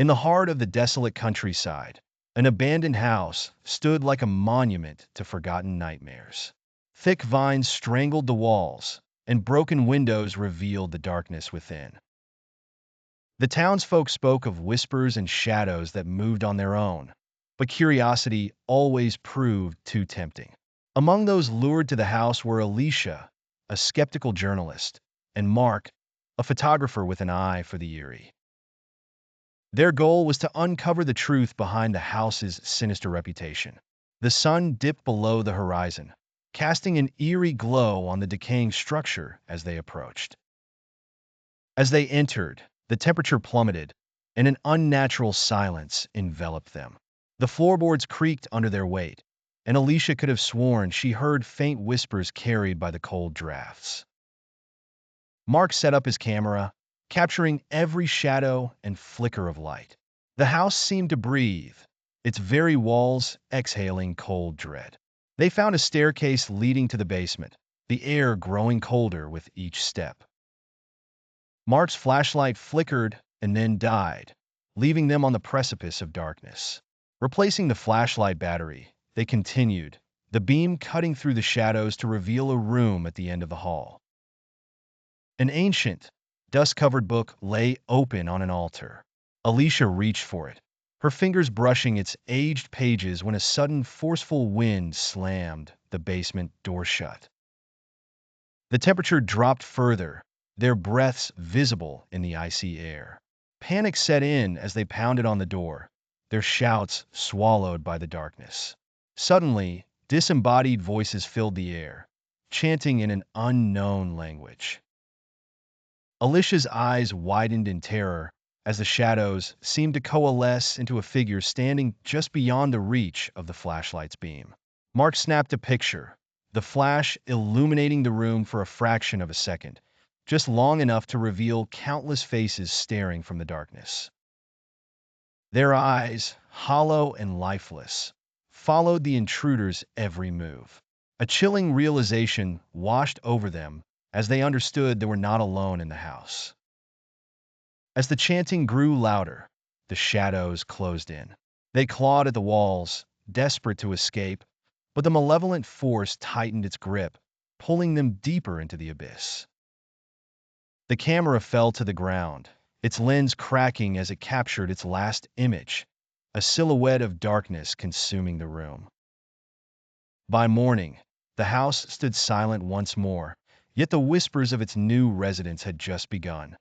In the heart of the desolate countryside, an abandoned house stood like a monument to forgotten nightmares. Thick vines strangled the walls, and broken windows revealed the darkness within. The townsfolk spoke of whispers and shadows that moved on their own, but curiosity always proved too tempting. Among those lured to the house were Alicia, a skeptical journalist, and Mark, a photographer with an eye for the eerie. Their goal was to uncover the truth behind the house's sinister reputation. The sun dipped below the horizon, casting an eerie glow on the decaying structure as they approached. As they entered, the temperature plummeted, and an unnatural silence enveloped them. The floorboards creaked under their weight, and Alicia could have sworn she heard faint whispers carried by the cold drafts. Mark set up his camera, capturing every shadow and flicker of light. The house seemed to breathe, its very walls exhaling cold dread. They found a staircase leading to the basement, the air growing colder with each step. Mark's flashlight flickered and then died, leaving them on the precipice of darkness. Replacing the flashlight battery, they continued, the beam cutting through the shadows to reveal a room at the end of the hall. An ancient, dust-covered book lay open on an altar. Alicia reached for it, her fingers brushing its aged pages when a sudden forceful wind slammed the basement door shut. The temperature dropped further, their breaths visible in the icy air. Panic set in as they pounded on the door, their shouts swallowed by the darkness. Suddenly, disembodied voices filled the air, chanting in an unknown language. Alicia's eyes widened in terror as the shadows seemed to coalesce into a figure standing just beyond the reach of the flashlight's beam. Mark snapped a picture, the flash illuminating the room for a fraction of a second, just long enough to reveal countless faces staring from the darkness. Their eyes, hollow and lifeless, followed the intruder's every move. A chilling realization washed over them as they understood they were not alone in the house. As the chanting grew louder, the shadows closed in. They clawed at the walls, desperate to escape, but the malevolent force tightened its grip, pulling them deeper into the abyss. The camera fell to the ground, its lens cracking as it captured its last image, a silhouette of darkness consuming the room. By morning, the house stood silent once more, yet the whispers of its new residents had just begun.